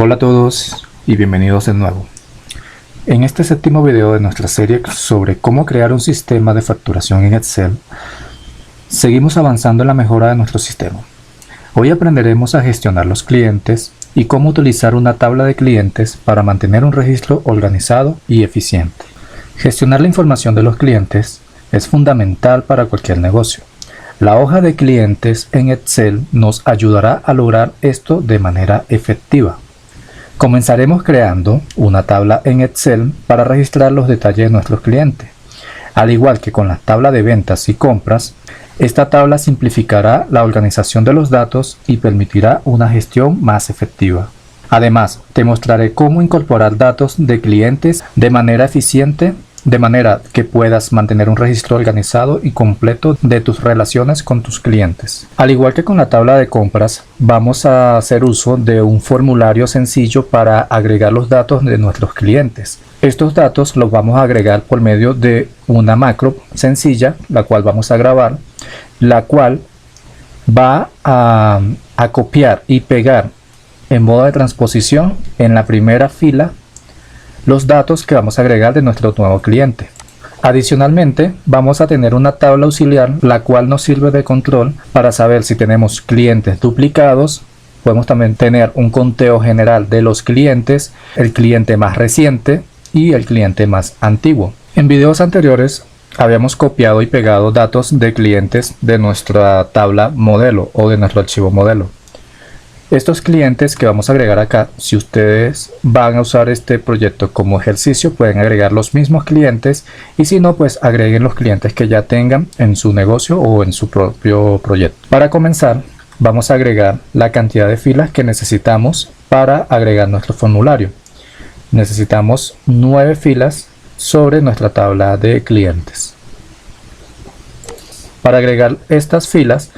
Hola a todos y bienvenidos de nuevo. En este séptimo video de nuestra serie sobre cómo crear un sistema de facturación en Excel, seguimos avanzando en la mejora de nuestro sistema. Hoy aprenderemos a gestionar los clientes y cómo utilizar una tabla de clientes para mantener un registro organizado y eficiente. Gestionar la información de los clientes es fundamental para cualquier negocio. La hoja de clientes en Excel nos ayudará a lograr esto de manera efectiva. Comenzaremos creando una tabla en Excel para registrar los detalles de nuestros clientes. Al igual que con la tabla de ventas y compras, esta tabla simplificará la organización de los datos y permitirá una gestión más efectiva. Además, te mostraré cómo incorporar datos de clientes de manera eficiente, de manera que puedas mantener un registro organizado y completo de tus relaciones con tus clientes. Al igual que con la tabla de compras, vamos a hacer uso de un formulario sencillo para agregar los datos de nuestros clientes. Estos datos los vamos a agregar por medio de una macro sencilla, la cual vamos a grabar, la cual va a copiar y pegar en modo de transposición en la primera fila los datos que vamos a agregar de nuestro nuevo cliente. Adicionalmente, vamos a tener una tabla auxiliar, la cual nos sirve de control para saber si tenemos clientes duplicados. Podemos también tener un conteo general de los clientes, el cliente más reciente y el cliente más antiguo. En videos anteriores habíamos copiado y pegado datos de clientes de nuestra tabla modelo o de nuestro archivo modelo. Estos clientes que vamos a agregar acá, si ustedes van a usar este proyecto como ejercicio, pueden agregar los mismos clientes, y si no, pues agreguen los clientes que ya tengan en su negocio o en su propio proyecto. Para comenzar, vamos a agregar la cantidad de filas que necesitamos para agregar nuestro formulario. Necesitamos 9 filas sobre nuestra tabla de clientes. Para agregar estas filas,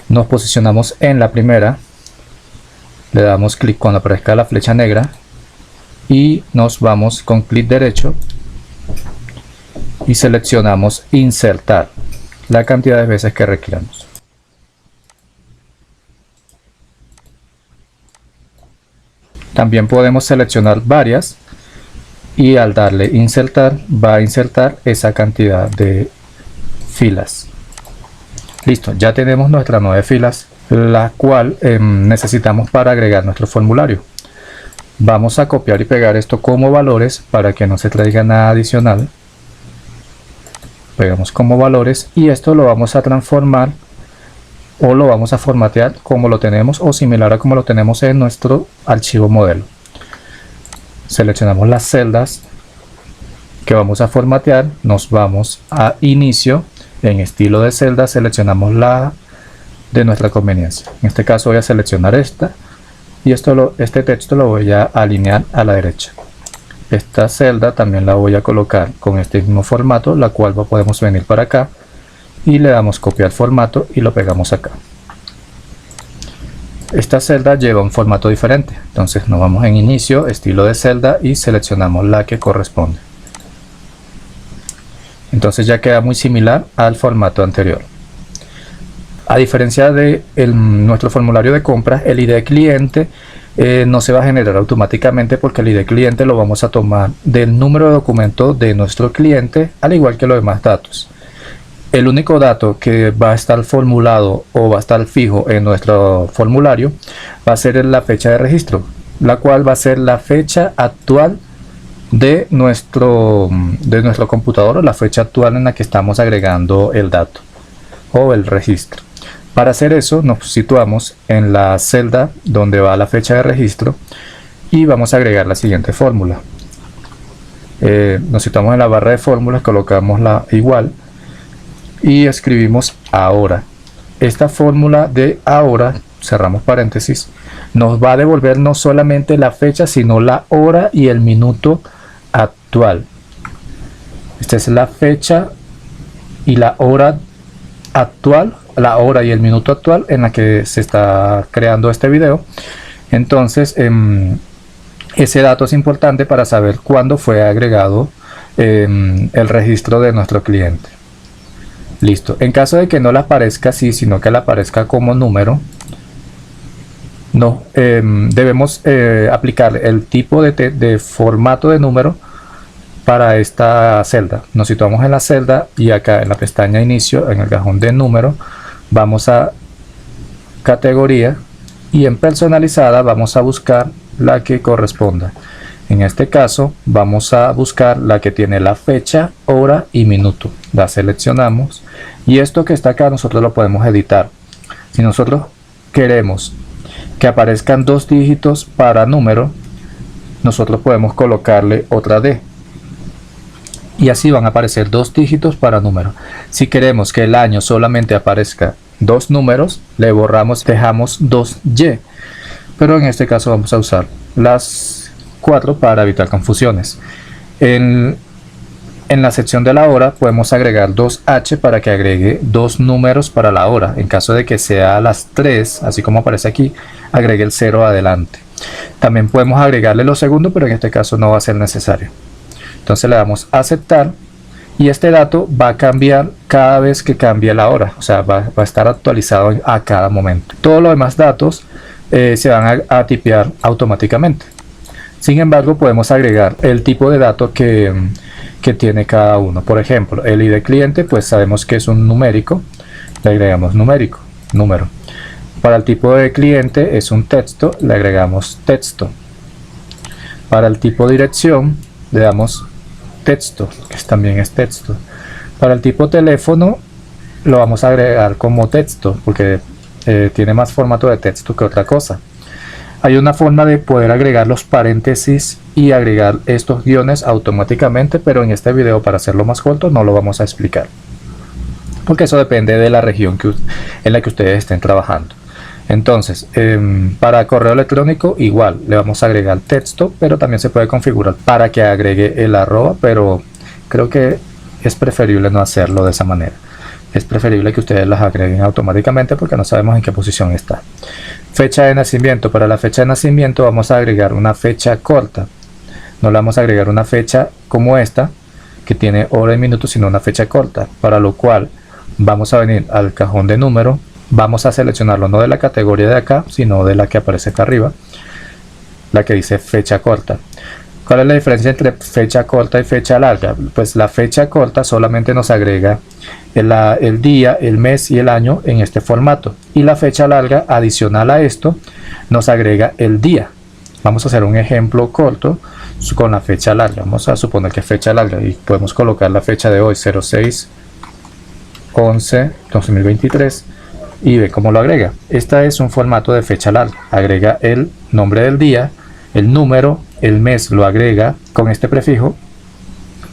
nos posicionamos en la primera. Le damos clic cuando aparezca la flecha negra y nos vamos con clic derecho y seleccionamos insertar la cantidad de veces que requiramos. También podemos seleccionar varias y al darle insertar va a insertar esa cantidad de filas. Listo, ya tenemos nuestras 9 filas, la cual necesitamos para agregar nuestro formulario. Vamos a copiar y pegar esto como valores para que no se traiga nada adicional. Pegamos como valores y esto lo vamos a transformar o lo vamos a formatear como lo tenemos o similar a como lo tenemos en nuestro archivo modelo. Seleccionamos las celdas que vamos a formatear, nos vamos a inicio, en estilo de celda seleccionamos la de nuestra conveniencia. En este caso voy a seleccionar esta y este texto lo voy a alinear a la derecha. Esta celda también la voy a colocar con este mismo formato, la cual podemos venir para acá y le damos copiar formato y lo pegamos acá. Esta celda lleva un formato diferente, entonces nos vamos en inicio, estilo de celda y seleccionamos la que corresponde. Entonces ya queda muy similar al formato anterior. A diferencia de nuestro formulario de compras, el ID cliente no se va a generar automáticamente porque el ID cliente lo vamos a tomar del número de documento de nuestro cliente, al igual que los demás datos. El único dato que va a estar formulado o va a estar fijo en nuestro formulario va a ser la fecha de registro, la cual va a ser la fecha actual de nuestro computador o la fecha actual en la que estamos agregando el dato o el registro. Para hacer eso nos situamos en la celda donde va la fecha de registro y vamos a agregar la siguiente fórmula. Nos situamos en la barra de fórmulas, colocamos la igual y escribimos ahora. Esta fórmula de ahora, cerramos paréntesis, nos va a devolver no solamente la fecha sino la hora y el minuto actual. Esta es la fecha y la hora actual, la hora y el minuto actual en la que se está creando este video. Entonces ese dato es importante para saber cuándo fue agregado el registro de nuestro cliente. Listo. En caso de que no le aparezca así, sino que le aparezca como número, No, debemos aplicar el tipo de formato de número para esta celda. Nos situamos en la celda y acá en la pestaña inicio, en el cajón de número, vamos a categoría y en personalizada vamos a buscar la que corresponda. En este caso vamos a buscar la que tiene la fecha, hora y minuto. La seleccionamos y esto que está acá nosotros lo podemos editar. Si nosotros queremos que aparezcan 2 dígitos para número, nosotros podemos colocarle otra D y así van a aparecer 2 dígitos para número. Si queremos que el año solamente aparezca 2 números, le borramos, dejamos 2Y, pero en este caso vamos a usar las 4 para evitar confusiones. En la sección de la hora podemos agregar 2H para que agregue 2 números para la hora. En caso de que sea a las 3, así como aparece aquí, agregue el 0 adelante. También podemos agregarle los segundos, pero en este caso no va a ser necesario. Entonces le damos a aceptar y este dato va a cambiar cada vez que cambie la hora, o sea, va a estar actualizado a cada momento. Todos los demás datos se van a tipear automáticamente. Sin embargo, podemos agregar el tipo de dato que tiene cada uno. Por ejemplo, el ID cliente, pues sabemos que es un numérico, le agregamos numérico, número. Para el tipo de cliente es un texto, le agregamos texto. Para el tipo de dirección le damos texto, que también es texto. Para el tipo teléfono lo vamos a agregar como texto porque tiene más formato de texto que otra cosa. Hay una forma de poder agregar los paréntesis y agregar estos guiones automáticamente, pero en este video, para hacerlo más corto, no lo vamos a explicar porque eso depende de la región en la que ustedes estén trabajando. Entonces, para correo electrónico igual le vamos a agregar texto, pero también se puede configurar para que agregue el arroba, pero creo que es preferible no hacerlo de esa manera. Es preferible que ustedes las agreguen automáticamente porque no sabemos en qué posición está. Fecha de nacimiento. Para la fecha de nacimiento vamos a agregar una fecha corta. No le vamos a agregar una fecha como esta, que tiene hora y minuto, sino una fecha corta. Para lo cual vamos a venir al cajón de número. Vamos a seleccionarlo no de la categoría de acá, sino de la que aparece acá arriba, la que dice fecha corta. ¿Cuál es la diferencia entre fecha corta y fecha larga? Pues la fecha corta solamente nos agrega el día, el mes y el año en este formato, y la fecha larga, adicional a esto, nos agrega el día. Vamos a hacer un ejemplo corto con la fecha larga. Vamos a suponer que es fecha larga y podemos colocar la fecha de hoy, 06/11/2023. Y ve cómo lo agrega. Este es un formato de fecha larga. Agrega el nombre del día, el número, el mes lo agrega con este prefijo,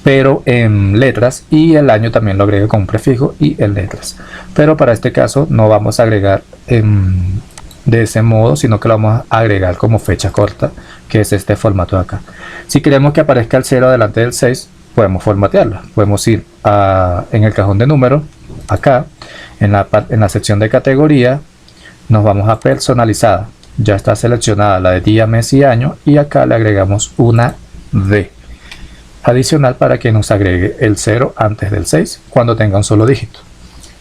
pero en letras, y el año también lo agrega con un prefijo y en letras. Pero para este caso no vamos a agregar de ese modo, sino que lo vamos a agregar como fecha corta, que es este formato de acá. Si queremos que aparezca el 0 delante del 6, podemos formatearla. Podemos ir en el cajón de número, acá, en la sección de categoría, nos vamos a personalizada. Ya está seleccionada la de día, mes y año, y acá le agregamos una D adicional para que nos agregue el 0 antes del 6 cuando tenga un solo dígito.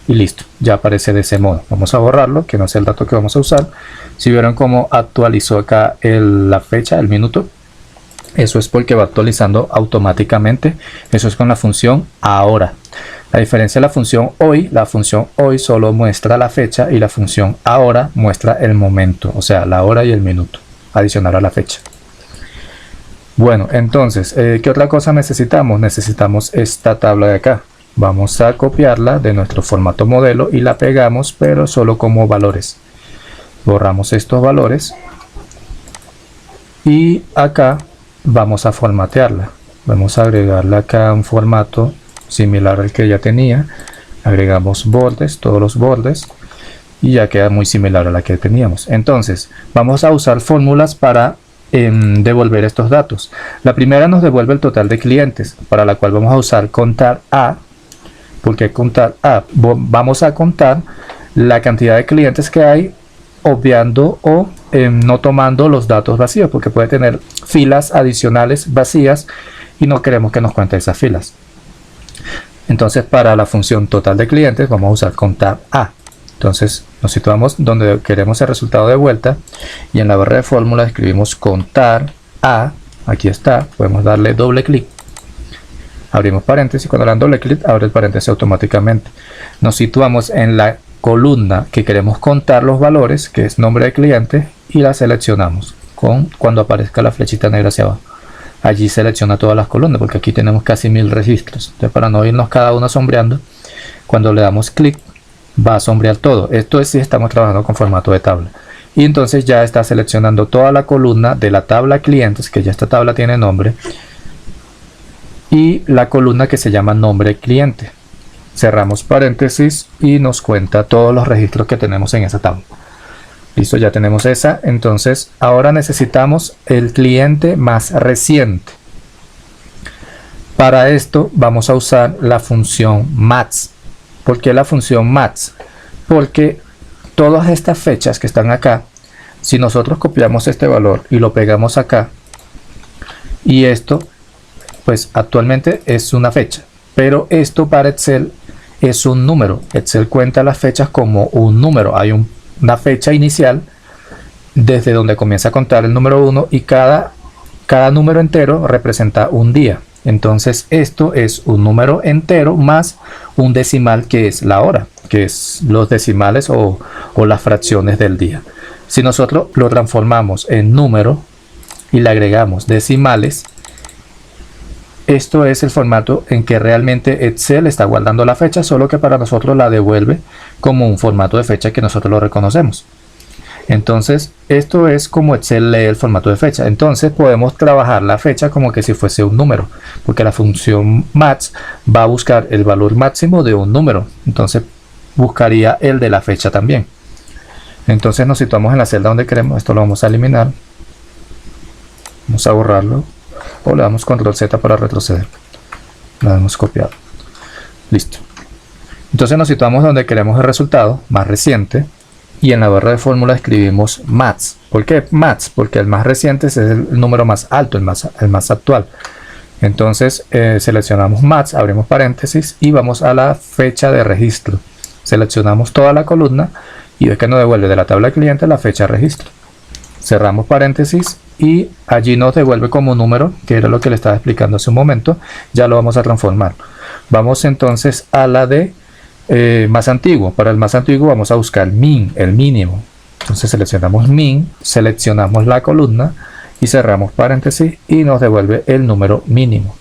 Y listo, ya aparece de ese modo. Vamos a borrarlo, que no es el dato que vamos a usar. Si vieron cómo actualizó acá la fecha, el minuto, eso es porque va actualizando automáticamente. Eso es con la función ahora. La diferencia de la función hoy solo muestra la fecha y la función ahora muestra el momento, o sea, la hora y el minuto, adicional a la fecha. Bueno, entonces, ¿qué otra cosa necesitamos? Necesitamos esta tabla de acá. Vamos a copiarla de nuestro formato modelo y la pegamos, pero solo como valores. Borramos estos valores y acá vamos a formatearla. Vamos a agregarle acá un formato similar al que ya tenía. Agregamos bordes, todos los bordes, y ya queda muy similar a la que teníamos. Entonces vamos a usar fórmulas para devolver estos datos. La primera nos devuelve el total de clientes, para la cual vamos a usar contar a. Porque contar a, vamos a contar la cantidad de clientes que hay, obviando o no tomando los datos vacíos, porque puede tener filas adicionales vacías y no queremos que nos cuente esas filas. Entonces, para la función total de clientes vamos a usar contar a. Entonces nos situamos donde queremos el resultado de vuelta y en la barra de fórmula escribimos contar a, aquí está, podemos darle doble clic, abrimos paréntesis, cuando le dan doble clic abre el paréntesis automáticamente. Nos situamos en la columna que queremos contar los valores, que es nombre de cliente, y la seleccionamos cuando aparezca la flechita negra hacia abajo. Allí selecciona todas las columnas, porque aquí tenemos casi 1000 registros. Entonces, para no irnos cada uno sombreando, cuando le damos clic va a sombrear todo. Esto es si estamos trabajando con formato de tabla. Y entonces ya está seleccionando toda la columna de la tabla clientes, que ya esta tabla tiene nombre, y la columna que se llama nombre cliente. Cerramos paréntesis y nos cuenta todos los registros que tenemos en esa tabla. Listo, ya tenemos esa. Entonces ahora necesitamos el cliente más reciente. Para esto vamos a usar la función match. ¿Por qué la función match? Porque todas estas fechas que están acá, si nosotros copiamos este valor y lo pegamos acá, y esto pues actualmente es una fecha, pero esto para Excel es un número. Excel cuenta las fechas como un número. Hay una fecha inicial desde donde comienza a contar el número 1 y cada número entero representa un día. Entonces esto es un número entero más un decimal, que es la hora, que es los decimales o las fracciones del día. Si nosotros lo transformamos en número y le agregamos decimales, esto es el formato en que realmente Excel está guardando la fecha, solo que para nosotros la devuelve como un formato de fecha que nosotros lo reconocemos. Entonces esto es como Excel lee el formato de fecha. Entonces podemos trabajar la fecha como que si fuese un número, porque la función match va a buscar el valor máximo de un número, entonces buscaría el de la fecha también. Entonces nos situamos en la celda donde queremos. Esto lo vamos a eliminar, vamos a borrarlo, o le damos control Z para retroceder. Lo hemos copiado, listo. Entonces nos situamos donde queremos el resultado más reciente y en la barra de fórmula escribimos match. ¿Por qué match? Porque el más reciente es el número más alto, el más actual. Entonces seleccionamos match, abrimos paréntesis y vamos a la fecha de registro. Seleccionamos toda la columna y ve que nos devuelve de la tabla de cliente la fecha de registro. Cerramos paréntesis y allí nos devuelve como número, que era lo que le estaba explicando hace un momento. Ya lo vamos a transformar. Vamos entonces a la de más antiguo. Para el más antiguo vamos a buscar min, el mínimo. Entonces seleccionamos min, seleccionamos la columna y cerramos paréntesis y nos devuelve el número mínimo.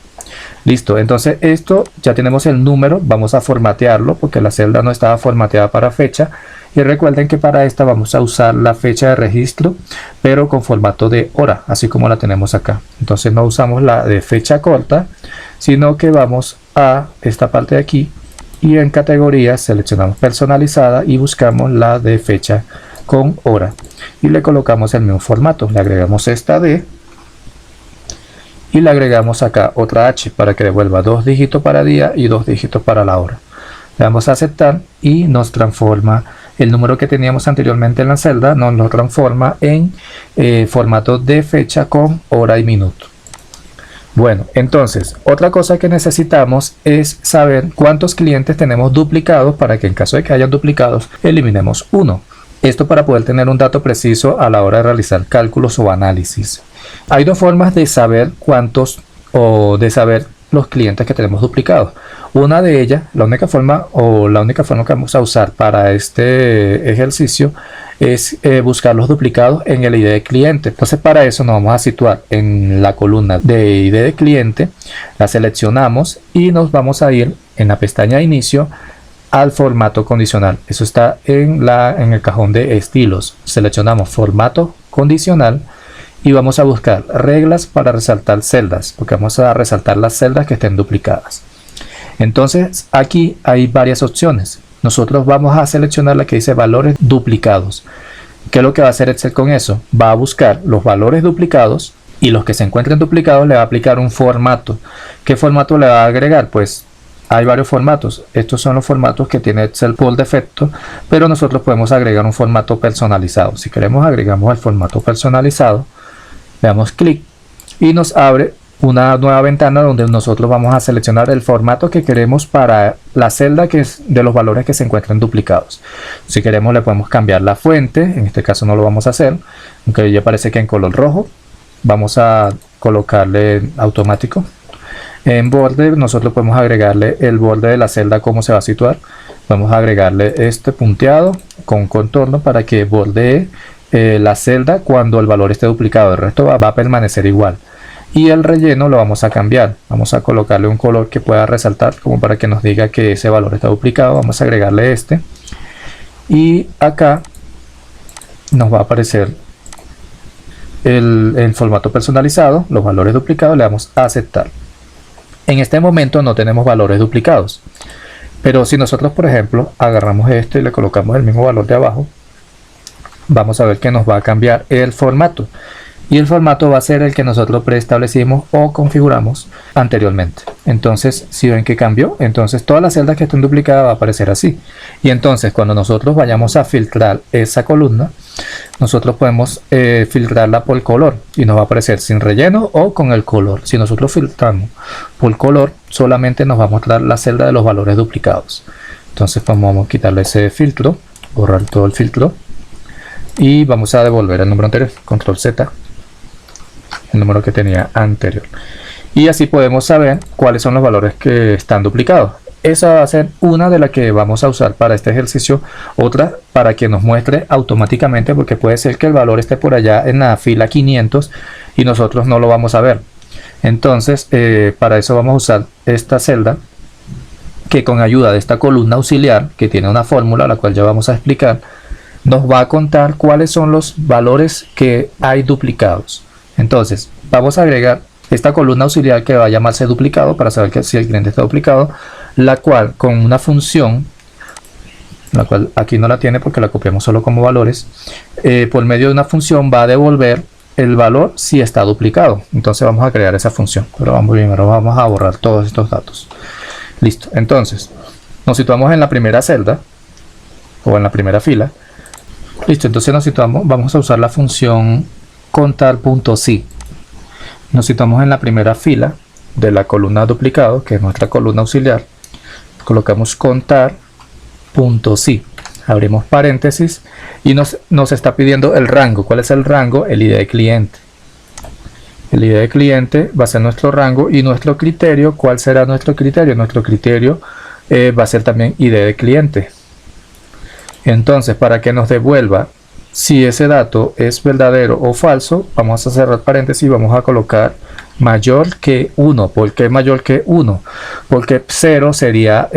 Listo, entonces esto ya tenemos el número. Vamos a formatearlo porque la celda no estaba formateada para fecha. Y recuerden que para esta vamos a usar la fecha de registro, pero con formato de hora, así como la tenemos acá. Entonces no usamos la de fecha corta, sino que vamos a esta parte de aquí y en categorías seleccionamos personalizada y buscamos la de fecha con hora y le colocamos el mismo formato. Le agregamos esta D y le agregamos acá otra H para que devuelva 2 dígitos para día y 2 dígitos para la hora. Le damos a aceptar y nos transforma el número que teníamos anteriormente en la celda, nos lo transforma en formato de fecha con hora y minuto. Bueno, entonces otra cosa que necesitamos es saber cuántos clientes tenemos duplicados para que en caso de que hayan duplicados eliminemos uno. Esto para poder tener un dato preciso a la hora de realizar cálculos o análisis. Hay dos formas de saber cuántos o de saber los clientes que tenemos duplicados. Una de ellas, la única forma que vamos a usar para este ejercicio es buscar los duplicados en el ID de cliente. Entonces para eso nos vamos a situar en la columna de ID de cliente, la seleccionamos y nos vamos a ir en la pestaña inicio al formato condicional. Eso está en el cajón de estilos. Seleccionamos formato condicional y vamos a buscar reglas para resaltar celdas, porque vamos a resaltar las celdas que estén duplicadas. Entonces aquí hay varias opciones. Nosotros vamos a seleccionar la que dice valores duplicados. ¿Qué es lo que va a hacer Excel con eso? Va a buscar los valores duplicados y los que se encuentren duplicados le va a aplicar un formato. ¿Qué formato le va a agregar? Pues hay varios formatos. Estos son los formatos que tiene Excel por defecto, pero nosotros podemos agregar un formato personalizado. Si queremos agregamos el formato personalizado, le damos clic y nos abre una nueva ventana donde nosotros vamos a seleccionar el formato que queremos para la celda que es de los valores que se encuentran duplicados. Si queremos le podemos cambiar la fuente, en este caso no lo vamos a hacer, aunque ya parece que en color rojo. Vamos a colocarle automático. En borde nosotros podemos agregarle el borde de la celda, cómo se va a situar. Vamos a agregarle este punteado con contorno para que bordee la celda cuando el valor esté duplicado. El resto va a permanecer igual. Y el relleno lo vamos a cambiar. Vamos a colocarle un color que pueda resaltar, como para que nos diga que ese valor está duplicado. Vamos a agregarle este. Y acá nos va a aparecer el formato personalizado, los valores duplicados. Le damos a aceptar. En este momento no tenemos valores duplicados. Pero si nosotros, por ejemplo, agarramos esto y le colocamos el mismo valor de abajo, vamos a ver que nos va a cambiar el formato. Y el formato va a ser el que nosotros preestablecimos o configuramos anteriormente. Entonces, si ven que cambió, entonces todas las celdas que estén duplicadas va a aparecer así. Y entonces cuando nosotros vayamos a filtrar esa columna, nosotros podemos filtrarla por color y nos va a aparecer sin relleno o con el color. Si nosotros filtramos por color, solamente nos va a mostrar la celda de los valores duplicados. Entonces vamos a quitarle ese filtro, borrar todo el filtro y vamos a devolver el número anterior, control Z, el número que tenía anterior, y así podemos saber cuáles son los valores que están duplicados. Esa va a ser una de las que vamos a usar para este ejercicio. Otra para que nos muestre automáticamente, porque puede ser que el valor esté por allá en la fila 500 y nosotros no lo vamos a ver. Entonces para eso vamos a usar esta celda, que con ayuda de esta columna auxiliar que tiene una fórmula, la cual ya vamos a explicar, nos va a contar cuáles son los valores que hay duplicados. Entonces vamos a agregar esta columna auxiliar que va a llamarse duplicado, para saber que si el cliente está duplicado, la cual con una función, la cual aquí no la tiene porque la copiamos solo como valores, por medio de una función va a devolver el valor si está duplicado. Entonces vamos a crear esa función, pero primero vamos a borrar todos estos datos. Listo, entonces nos situamos en la primera celda o en la primera fila. Listo, entonces nos situamos, vamos a usar la función contar.si. Nos situamos en la primera fila de la columna duplicado, que es nuestra columna auxiliar. Colocamos contar.si, abrimos paréntesis y nos está pidiendo el rango. ¿Cuál es el rango? El ID de cliente. El ID de cliente va a ser nuestro rango, y nuestro criterio, ¿cuál será nuestro criterio? Nuestro criterio va a ser también ID de cliente. Entonces, para que nos devuelva si ese dato es verdadero o falso, vamos a cerrar paréntesis y vamos a colocar mayor que 1. ¿Por qué mayor que 1? Porque 0 sería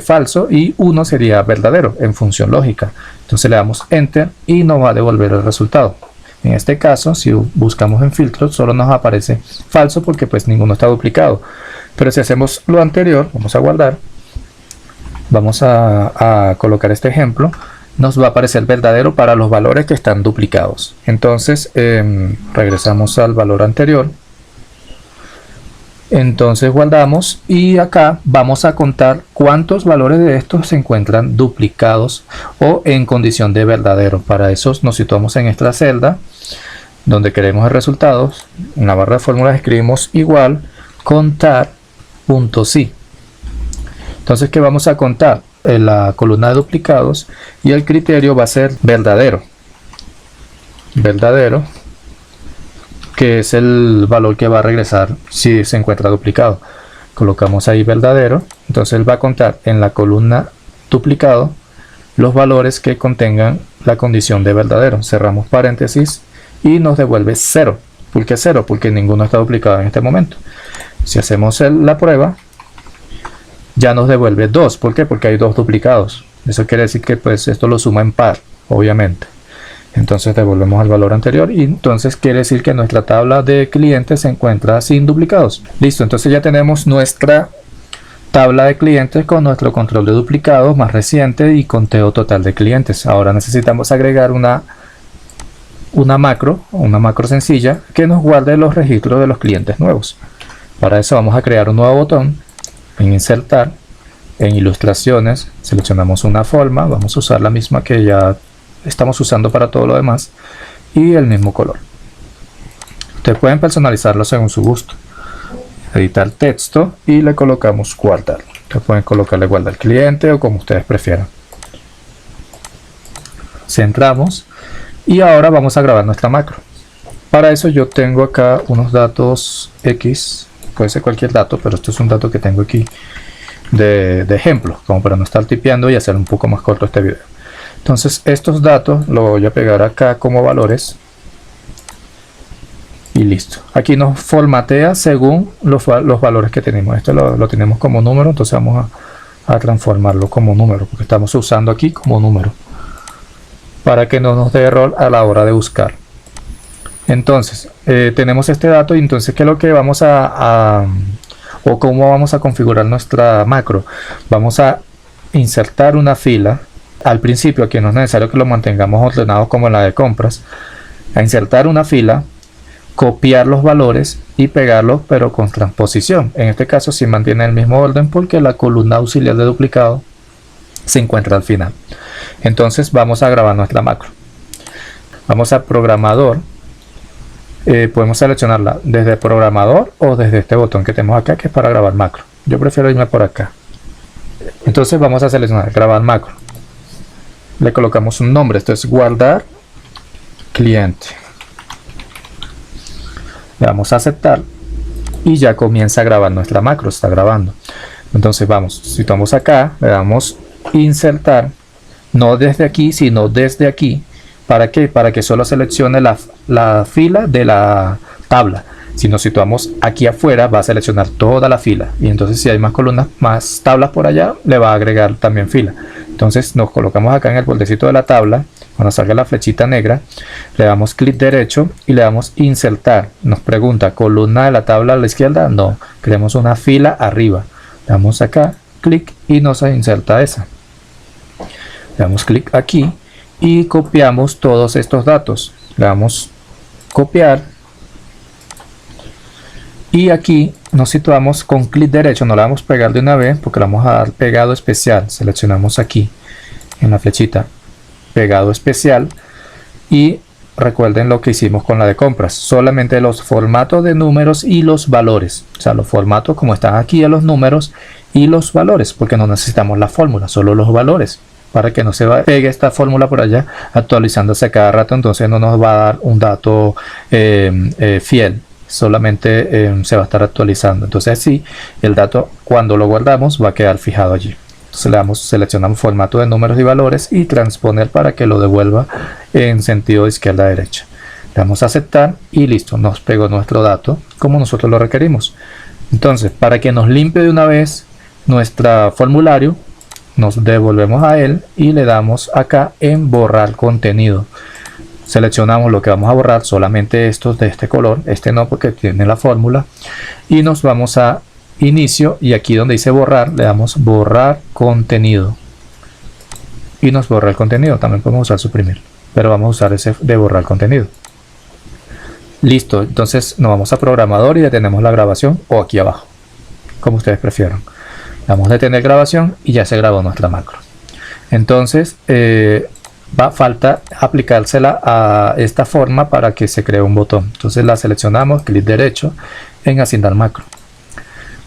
falso y 1 sería verdadero en función lógica. Entonces le damos enter y nos va a devolver el resultado. En este caso, si buscamos en filtros, solo nos aparece falso porque pues ninguno está duplicado. Pero si hacemos lo anterior, vamos a guardar, vamos a colocar este ejemplo, nos va a aparecer verdadero para los valores que están duplicados. Entonces regresamos al valor anterior, entonces guardamos y acá vamos a contar cuántos valores de estos se encuentran duplicados o en condición de verdadero. Para eso nos situamos en esta celda donde queremos el resultado. En la barra de fórmulas escribimos igual contar.si. Entonces, ¿qué vamos a contar? En la columna de duplicados, y el criterio va a ser verdadero, que es el valor que va a regresar si se encuentra duplicado. Colocamos ahí verdadero, entonces él va a contar en la columna duplicado los valores que contengan la condición de verdadero. Cerramos paréntesis y nos devuelve 0. ¿Por qué 0? Porque ninguno está duplicado en este momento. Si hacemos la prueba, ya nos devuelve 2. ¿Por qué? Porque hay 2 duplicados. Eso quiere decir que pues esto lo suma en par, obviamente. Entonces devolvemos al valor anterior y entonces quiere decir que nuestra tabla de clientes se encuentra sin duplicados. Listo, entonces ya tenemos nuestra tabla de clientes con nuestro control de duplicados más reciente y conteo total de clientes. Ahora necesitamos agregar una macro sencilla que nos guarde los registros de los clientes nuevos. Para eso vamos a crear un nuevo botón. En insertar, en ilustraciones, seleccionamos una forma, vamos a usar la misma que ya estamos usando para todo lo demás y el mismo color. Ustedes pueden personalizarlo según su gusto. Editar texto y le colocamos guardar. Ustedes pueden colocarle guardar cliente o como ustedes prefieran. Centramos y ahora vamos a grabar nuestra macro. Para eso yo tengo acá unos datos X, puede ser cualquier dato, pero esto es un dato que tengo aquí de ejemplo, como para no estar tipeando y hacer un poco más corto este video. Entonces estos datos los voy a pegar acá como valores y listo. Aquí nos formatea según los valores que tenemos. Esto lo tenemos como número, entonces vamos a transformarlo como número, porque estamos usando aquí como número, para que no nos dé error a la hora de buscar. Entonces tenemos este dato y entonces ¿qué es lo que vamos o cómo vamos a configurar nuestra macro? Vamos a insertar una fila. Al principio aquí no es necesario que lo mantengamos ordenado como en la de compras. A insertar una fila, copiar los valores y pegarlos pero con transposición. En este caso sí mantiene el mismo orden porque la columna auxiliar de duplicado se encuentra al final. Entonces vamos a grabar nuestra macro. Vamos a programador. Podemos seleccionarla desde programador o desde este botón que tenemos acá, que es para grabar macro. Yo prefiero irme por acá. Entonces vamos a seleccionar grabar macro. Le colocamos un nombre. Esto es guardar cliente. Le damos a aceptar y ya comienza a grabar nuestra macro. Está grabando. Entonces vamos, si tomamos acá, le damos insertar, no desde aquí sino desde aquí. ¿Para qué? Para que solo seleccione la fila de la tabla. Si nos situamos aquí afuera va a seleccionar toda la fila, y entonces si hay más columnas, más tablas por allá, le va a agregar también fila. Entonces nos colocamos acá en el bordecito de la tabla. Cuando salga la flechita negra le damos clic derecho y le damos insertar. Nos pregunta columna de la tabla a la izquierda, no, queremos una fila arriba. Le damos acá clic y nos inserta esa. Le damos clic aquí y copiamos todos estos datos. Le damos copiar y aquí nos situamos con clic derecho. No le vamos a pegar de una vez porque le vamos a dar pegado especial. Seleccionamos aquí en la flechita pegado especial y recuerden lo que hicimos con la de compras, solamente los formatos de números y los valores, o sea los formatos como están aquí a los números y los valores, porque no necesitamos la fórmula, solo los valores, para que no se pegue esta fórmula por allá actualizándose cada rato. Entonces no nos va a dar un dato fiel, solamente se va a estar actualizando. Entonces así el dato cuando lo guardamos va a quedar fijado allí. Entonces seleccionamos formato de números y valores y transponer para que lo devuelva en sentido de izquierda a derecha. Le damos a aceptar y listo, nos pegó nuestro dato como nosotros lo requerimos. Entonces para que nos limpie de una vez nuestro formulario, nos devolvemos a él y le damos acá en borrar contenido. Seleccionamos lo que vamos a borrar, solamente estos de este color, este no porque tiene la fórmula, y nos vamos a inicio y aquí donde dice borrar le damos borrar contenido y nos borra el contenido. También podemos usar suprimir, pero vamos a usar ese de borrar contenido. Listo, entonces nos vamos a programador y detenemos la grabación, o aquí abajo como ustedes prefieran. Vamos a detener grabación y ya se grabó nuestra macro. Entonces falta aplicársela a esta forma para que se cree un botón. Entonces la seleccionamos, clic derecho en asignar macro.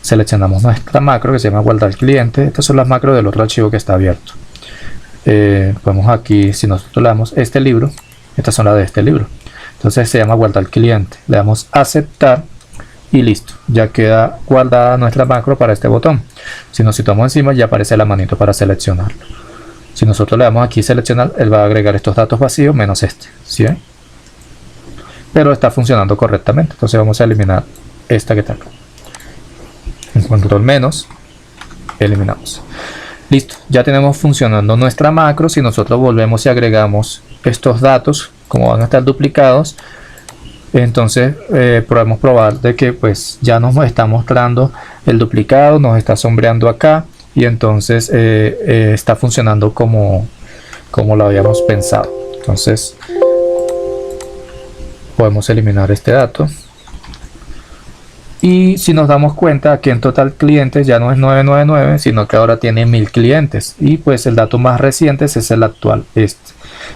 Seleccionamos nuestra macro que se llama guardar cliente. Estas son las macros del otro archivo que está abierto. Podemos aquí, si nosotros le damos este libro, estas son las de este libro. Entonces se llama guardar cliente. Le damos aceptar y listo. Ya queda guardada nuestra macro para este botón. Si nos situamos encima ya aparece la manito para seleccionarlo. Si nosotros le damos aquí seleccionar, él va a agregar estos datos vacíos menos este. ¿Sí ven? Pero está funcionando correctamente. Entonces vamos a eliminar esta que está acá. En control menos, eliminamos. Listo, ya tenemos funcionando nuestra macro. Si nosotros volvemos y agregamos estos datos, como van a estar duplicados, entonces podemos probar de que pues ya nos está mostrando el duplicado, nos está sombreando acá y entonces está funcionando como lo habíamos pensado. Entonces podemos eliminar este dato. Y si nos damos cuenta, aquí en total clientes ya no es 999, sino que ahora tiene 1000 clientes. Y pues el dato más reciente es el actual, este.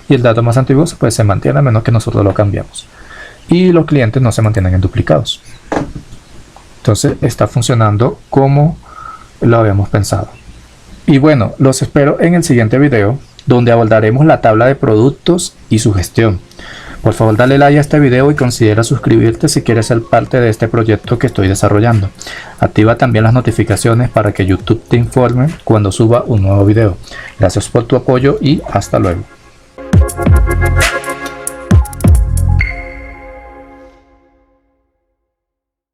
Y el dato más antiguo pues se mantiene a menos que nosotros lo cambiemos. y los clientes no se mantienen en duplicados. Entonces está funcionando como lo habíamos pensado. Y bueno, los espero en el siguiente video, donde abordaremos la tabla de productos y su gestión. Por favor, dale like a este video y considera suscribirte si quieres ser parte de este proyecto que estoy desarrollando. Activa también las notificaciones para que YouTube te informe cuando suba un nuevo video. Gracias por tu apoyo y hasta luego.